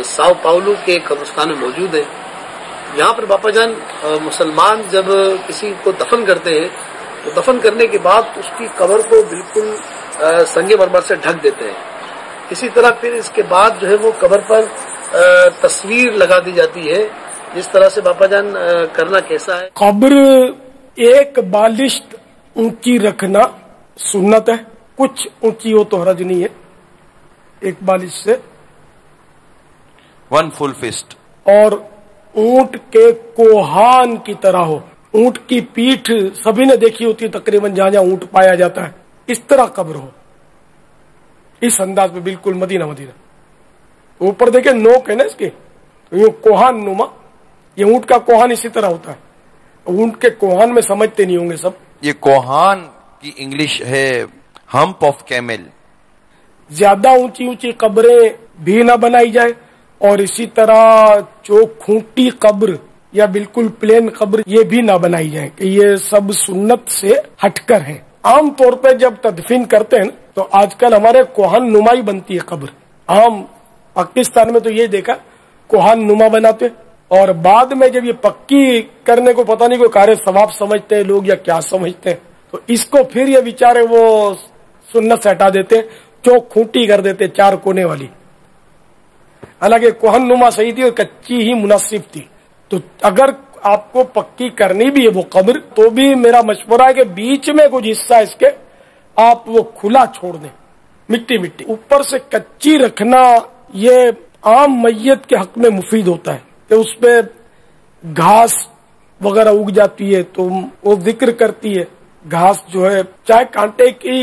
ساؤ Paolo کے قبرستان میں موجود ہے. یہاں پر باپا جان مسلمان جب کسی کو دفن کرتے ہیں تو دفن کرنے کے بعد اس کی قبر کو بالکل سنگ مرمر سے ڈھک دیتے ہیں. اسی طرح پھر اس کے بعد جو ہے وہ قبر پر تصویر لگا دی جاتی ہے. جس طرح سے باپا جان کرنا کیسا ہے؟ قبر ایک بالشت اونچی رکھنا سنت ہے. کچھ اونچی ہو تو حرج نہیں ہے. ایک بالش سے 1 full fist. اور اونٹ کے کوہان کی طرح ہو. اونٹ کی پیٹھ سبھی نے دیکھی ہوتی ہے تقریباً جہاں جہاں اونٹ پایا جاتا ہے. اس طرح قبر ہو, اس انداز میں بالکل مدینہ اوپر دیکھیں نوک ہے نا اس کے, یوں کوہان نما. یہ اونٹ کا کوہان اسی طرح ہوتا ہے. اونٹ کے کوہان میں سمجھتے نہیں ہوں گے سب. یہ کوہان کی انگلش ہے ہمپ آف کیمل. زیادہ اونچی اونچی قبریں بھی نہ بنائی جائے, اور اسی طرح جو کھوٹی قبر یا بالکل پلین قبر یہ بھی نہ بنائی جائے کہ یہ سب سنت سے ہٹ کر ہے. عام طور پہ جب تدفین کرتے ہیں تو آج کل ہمارے کوہن نمائی بنتی ہے قبر. عام پاکستان میں تو یہ دیکھا کوہن نما بناتے, اور بعد میں جب یہ پکی کرنے کو پتہ نہیں کوئی کار ثواب سمجھتے ہیں لوگ یا کیا سمجھتے ہیں, تو اس کو پھر یہ بیچارے وہ سنت سے ہٹا دیتے, چوک کھوٹی کر دیتے 4 کونے والی. حالانکہ کوہن نما صحیح تھی اور کچی ہی مناسب تھی. تو اگر آپ کو پکی کرنی بھی ہے وہ قبر, تو بھی میرا مشورہ ہے کہ بیچ میں کچھ حصہ اس کے آپ وہ کھلا چھوڑ دیں, مٹی. اوپر سے کچی رکھنا یہ عام میت کے حق میں مفید ہوتا ہے کہ اس پہ گھاس وغیرہ اگ جاتی ہے تو وہ ذکر کرتی ہے. گھاس جو ہے چاہے کانٹے کی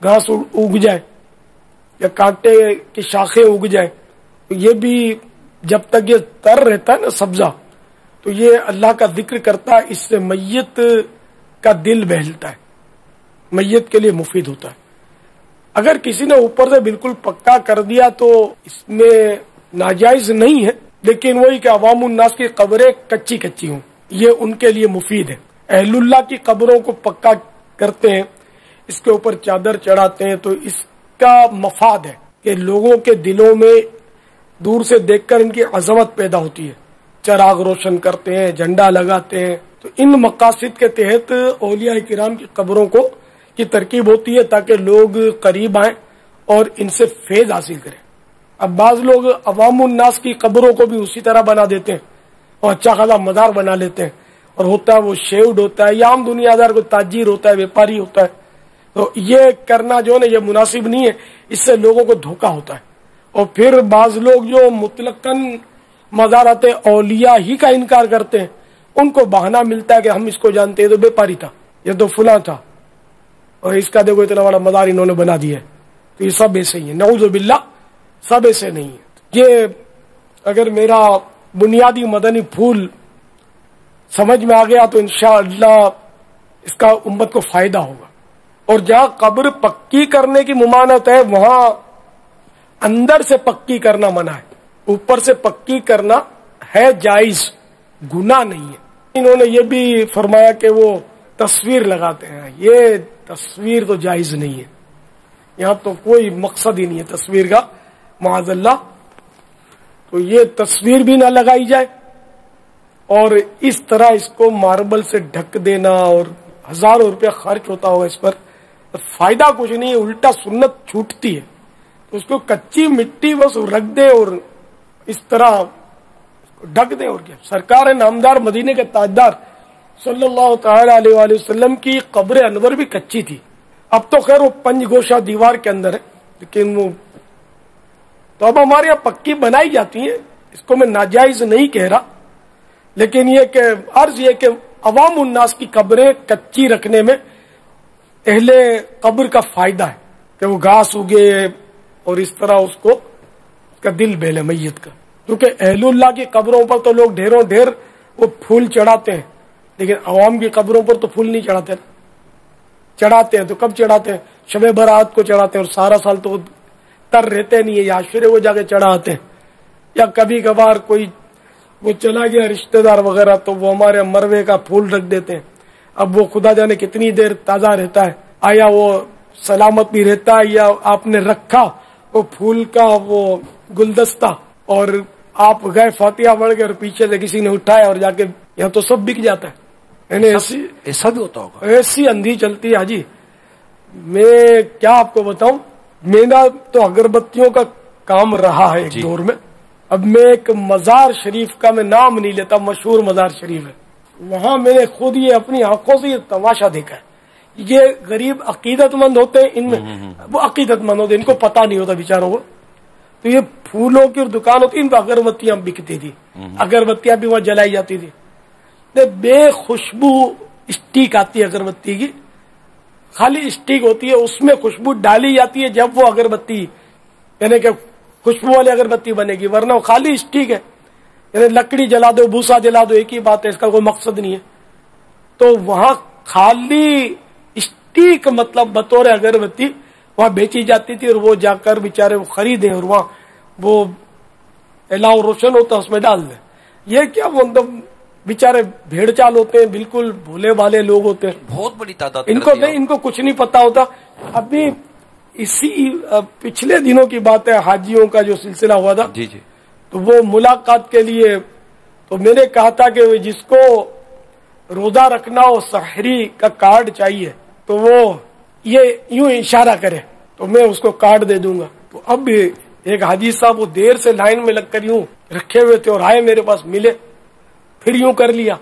گھاس اگ جائے یا کانٹے کی شاخیں اگ جائیں, تو یہ بھی جب تک یہ تر رہتا ہے نا سبزہ, تو یہ اللہ کا ذکر کرتا ہے. اس سے میت کا دل بہلتا ہے, میت کے لیے مفید ہوتا ہے. اگر کسی نے اوپر سے بالکل پکا کر دیا تو اس میں ناجائز نہیں ہے, لیکن وہی کہ عوام الناس کی قبریں کچی ہوں, یہ ان کے لیے مفید ہے. اہل اللہ کی قبروں کو پکا کرتے ہیں, اس کے اوپر چادر چڑھاتے ہیں, تو اس کا مفاد ہے کہ لوگوں کے دلوں میں دور سے دیکھ کر ان کی عظمت پیدا ہوتی ہے. چراغ روشن کرتے ہیں, جھنڈا لگاتے ہیں. تو ان مقاصد کے تحت اولیاء کرام کی قبروں کی ترکیب ہوتی ہے تاکہ لوگ قریب آئیں اور ان سے فیض حاصل کریں. اب بعض لوگ عوام الناس کی قبروں کو بھی اسی طرح بنا دیتے ہیں اور اچھا خاصا مزار بنا لیتے ہیں, اور ہوتا ہے وہ شیوڈ ہوتا ہے یا عام دنیا دار کو تاجر ہوتا ہے, ویپاری ہوتا ہے. تو یہ کرنا جو ہے نا یہ مناسب نہیں ہے, اس سے لوگوں کو دھوکہ ہوتا ہے. اور پھر بعض لوگ جو مطلقاً مزارات اولیاء ہی کا انکار کرتے ہیں, ان کو بہانہ ملتا ہے کہ ہم اس کو جانتے ہیں, تو ویپاری تھا, یہ تو فلاں تھا, اور اس کا دیکھو اتنا بڑا مزار انہوں نے بنا دیا ہے. تو یہ سب ایسے ہی ہے, نعوذ باللہ, سب ایسے نہیں ہے. یہ اگر میرا بنیادی مدنی پھول سمجھ میں آ گیا تو انشاءاللہ اس کا امت کو فائدہ ہوگا. اور جہاں قبر پکی کرنے کی ممانعت ہے وہاں اندر سے پکی کرنا منع ہے. اوپر سے پکی کرنا ہے جائز, گناہ نہیں ہے. انہوں نے یہ بھی فرمایا کہ وہ تصویر لگاتے ہیں, یہ تصویر تو جائز نہیں ہے. یہاں تو کوئی مقصد ہی نہیں ہے تصویر کا, معاذ اللہ. تو یہ تصویر بھی نہ لگائی جائے, اور اس طرح اس کو ماربل سے ڈھک دینا, اور ہزاروں روپیہ خرچ ہوتا ہوگا اس پر, فائدہ کچھ نہیں ہے, الٹا سنت چھوٹتی ہے. اس کو کچی مٹی بس رکھ دیں اور اس طرح ڈھک دیں, اور کیا. سرکار نامدار مدینے کے تاجدار صلی اللہ تعالی علیہ وآلہ وسلم کی قبر انور بھی کچی تھی. اب تو خیر وہ 5 گوشہ دیوار کے اندر ہے, لیکن وہ تو اب ہمارے یہاں پکی بنائی جاتی ہیں, اس کو میں ناجائز نہیں کہہ رہا, لیکن یہ کہ عرض یہ کہ عوام الناس کی قبریں کچی رکھنے میں اہل قبر کا فائدہ ہے کہ وہ گھاس اگے اور اس طرح اس کا دل بہلے میت کا. کیونکہ اہل اللہ کی قبروں پر تو لوگ ڈھیروں ڈھیر وہ پھول چڑھاتے ہیں, لیکن عوام کی قبروں پر تو پھول نہیں چڑھاتے. چڑھاتے ہیں تو کب چڑھاتے ہیں؟ شب برات کو چڑھاتے ہیں, اور سارا سال تو تر رہتے نہیں ہے, یا عاشورے کو جا کے چڑھاتے ہیں, یا کبھی کبھار کوئی وہ چلا گیا رشتہ دار وغیرہ تو وہ ہمارے مروے کا پھول رکھ دیتے ہیں. اب وہ خدا جانے کتنی دیر تازہ رہتا ہے, آیا وہ سلامت بھی رہتا ہے یا آپ نے رکھا وہ پھول کا وہ گلدستہ اور آپ گئے فاتحہ پڑھ کے اور پیچھے سے کسی نے اٹھایا اور جا کے یہاں تو سب بک جاتا ہے. یعنی ایسا بھی ہوتا ہوگا؟ ایسی اندھی چلتی ہے حاجی. میں کیا آپ کو بتاؤں, میرا تو اگربتیوں کا کام رہا ہے ایک دور میں. اب میں ایک مزار شریف کا میں نام نہیں لیتا, مشہور مزار شریف ہے, وہاں میں نے خود یہ اپنی آنکھوں سے یہ تماشا دیکھا ہے. یہ غریب عقیدت مند ہوتے ہیں, ان میں وہ عقیدت مند ہوتے ہیں, ان کو پتا نہیں ہوتا بیچاروں کو. تو یہ پھولوں کی دکان ہوتی, ان پہ اگربتیاں بکتی تھی, اگربتیاں بھی وہاں جلائی جاتی تھی. بے خوشبو اسٹیک آتی ہے اگربتی کی, خالی اسٹیک ہوتی ہے, اس میں خوشبو ڈالی جاتی ہے جب وہ اگربتی یعنی کہ خوشبو والی اگربتی بنے گی, ورنہ وہ خالی اسٹیک ہے. یعنی لکڑی جلا دو, بھوسا جلا دو, ایک ہی بات ہے, اس کا کوئی مقصد نہیں ہے. تو وہاں خالی اسٹیک مطلب بطور اگربتی وہاں بیچی جاتی تھی, اور وہ جا کر بیچارے وہ خریدیں اور وہاں وہ الاؤ روشن ہوتا اس میں ڈال دیں. یہ کیا وہ بیچارے بھیڑ چال ہوتے ہیں, بالکل بھولے بھالے لوگ ہوتے ہیں, بہت بڑی تعداد. ان کو کچھ نہیں پتا ہوتا. ابھی اسی پچھلے دنوں کی بات ہے, حاجیوں کا جو سلسلہ ہوا تھا, جی جی, تو وہ ملاقات کے لیے تو میں نے کہا تھا کہ جس کو روزہ رکھنا ہو, سحری کا کارڈ چاہیے, تو وہ یہ یوں اشارہ کرے تو میں اس کو کارڈ دے دوں گا. تو اب ایک حاجی صاحب وہ دیر سے لائن میں لگ کر یوں رکھے ہوئے تھے اور آئے میرے پاس, ملے, پھر یوں کر لیا.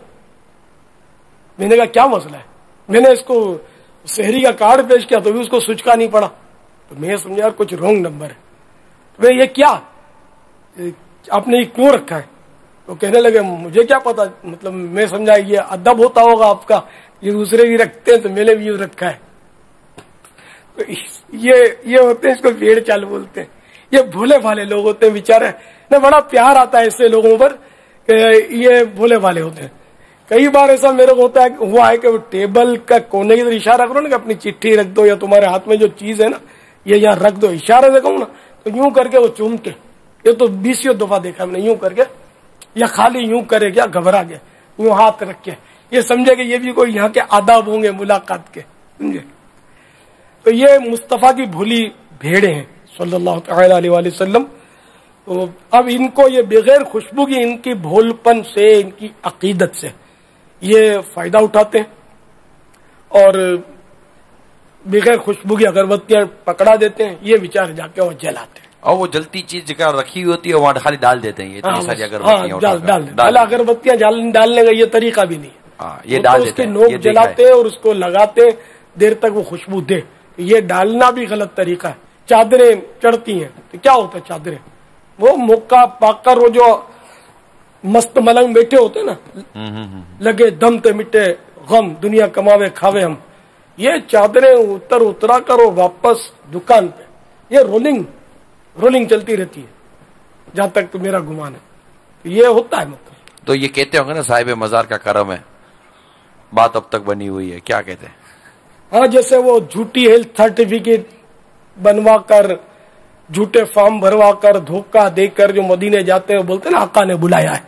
میں نے کہا کیا مسئلہ ہے؟ میں نے اس کو سحری کا کارڈ پیش کیا تو بھی اس کو سوچ کا نہیں پڑا. تو میں سمجھا یار کچھ رونگ نمبر ہے. تو یہ کیا آپ نے یہ کیوں رکھا ہے؟ تو کہنے لگے مجھے کیا پتا, مطلب میں سمجھا یہ ادب ہوتا ہوگا آپ کا, یہ دوسرے بھی رکھتے ہیں تو میں نے بھی یوں رکھا ہے. تو یہ ہوتے ہیں, اس کو بھیڑ چال بولتے ہیں. یہ بھولے بھالے لوگ ہوتے ہیں بیچارے, نہ بڑا پیار آتا ہے ایسے لوگوں پر کہ یہ بھولے بھالے ہوتے ہیں. کئی بار ایسا میرے کو ہوتا ہے ہوا ہے کہ وہ ٹیبل کا کونے کی طرف اشارہ کرو نا کہ اپنی چٹھی رکھ دو, یا تمہارے ہاتھ میں جو چیز ہے نا یہ یہاں رکھ دو, اشارے سے کہوں نا تو یوں کر کے وہ چوم کے, یہ تو 20 دفعہ دیکھا میں نے, یوں کر کے, یا خالی یوں کرے گیا گھبرا گیا, یوں ہاتھ رکھ کے, یہ سمجھے کہ یہ بھی کوئی یہاں کے آداب ہوں گے ملاقات کے, سمجھے. تو یہ مصطفیٰ کی بھولی بھیڑے ہیں صلی اللہ تعالی علیہ وآلہ وسلم. تو اب ان کو یہ بغیر خوشبو کی, ان کی بھول پن سے, ان کی عقیدت سے یہ فائدہ اٹھاتے ہیں, اور بغیر خوشبو کی اگربتیاں پکڑا دیتے ہیں, یہ بیچارے جا کے وہ جلاتے ہیں. اور وہ جلتی چیز جگہ رکھی ہوتی ہے وہاں خالی ڈال دیتے ہیں, یہ اتنی ساری اگربتیاں ڈالنے کا یہ طریقہ بھی نہیں ہے. یہ ڈال دیتے ہیں, نوک جلاتے ہیں اور اس کو لگاتے ہیں دیر تک وہ خوشبو دے. یہ ڈالنا بھی غلط طریقہ ہے. چادریں چڑھتی ہیں تو کیا ہوتا ہے, چادریں وہ موقع پا کر وہ جو مست ملنگ بیٹھے ہوتے نا, لگے دم تے مٹے غم, دنیا کماوے کھاوے ہم, یہ چادریں اترا کر وہ واپس دکان پہ, یہ رولنگ چلتی رہتی ہے جہاں تک تو میرا گمان ہے. یہ ہوتا ہے مطلب. تو یہ کہتے ہوں گے نا صاحب مزار کا کرم ہے, بات اب تک بنی ہوئی ہے, کیا کہتے ہیں؟ ہاں, جیسے وہ جھوٹی ہیلتھ سرٹیفکیٹ بنوا کر, جھوٹے فارم بھروا کر, دھوکہ دے کر جو مدینے جاتے ہیں بولتے ہیں نا آقا نے بلایا ہے.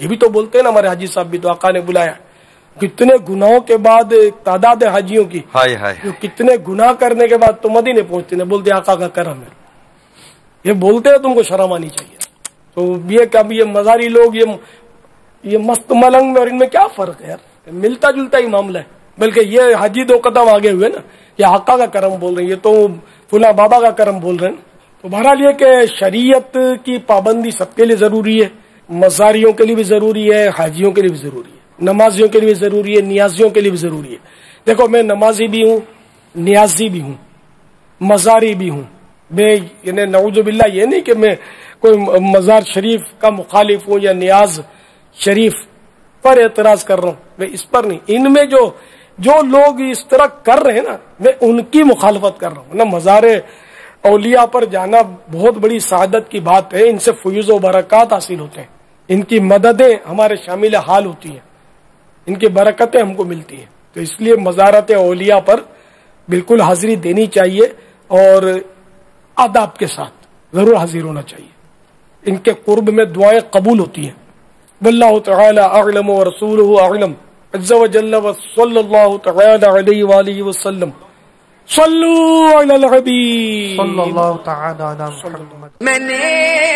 یہ بھی تو بولتے ہیں نا ہمارے حاجی صاحب بھی, تو آقا نے بلایا ہے. کتنے گناہوں کے بعد تعداد ہے حاجیوں کی, جو کتنے گناہ کرنے کے بعد تو مدینے پہنچتے ہیں, بولتے آقا کا کرم ہے. یہ بولتے ہیں, تم کو شرم آنی چاہیے. تو یہ کبھی یہ مزاری لوگ یہ مست ملنگ میں اور ان میں کیا فرق ہے یار, ملتا جلتا ہی معاملہ ہے. بلکہ یہ حاجی 2 قدم آگے ہوئے نا, یہ آقا کا کرم بول رہے ہیں, یہ تو فلاں بابا کا کرم بول رہے ہیں. تو بہرحال یہ کہ شریعت کی پابندی سب کے لیے ضروری ہے, مزاریوں کے لیے بھی ضروری ہے, حاجیوں کے لیے بھی ضروری ہے, نمازیوں کے لیے بھی ضروری ہے, نیازیوں کے لیے بھی ضروری ہے. دیکھو میں نمازی بھی ہوں, نیازی بھی ہوں, مزاری بھی ہوں. میں یعنی نعوذ باللہ یہ نہیں کہ میں کوئی مزار شریف کا مخالف ہوں یا نیاز شریف پر اعتراض کر رہا ہوں, میں اس پر نہیں. ان میں جو لوگ اس طرح کر رہے ہیں نا, میں ان کی مخالفت کر رہا ہوں نا. مزار اولیاء پر جانا بہت بڑی سعادت کی بات ہے, ان سے فیوز و برکات حاصل ہوتے ہیں, ان کی مددیں ہمارے شامل حال ہوتی ہیں, ان کی برکتیں ہم کو ملتی ہیں. تو اس لیے مزارت اولیاء پر بالکل حاضری دینی چاہیے, اور آداب کے ساتھ ضرور حاضر ہونا چاہیے. ان کے قرب میں دعائیں قبول ہوتی ہیں. واللہ تعالی اعلم ورسولہ اعلم عز وجل وصلی اللہ تعالی علیہ وآلہ وسلم. صلو علی الحبیب صلی اللہ تعالی علی محمد. میں نے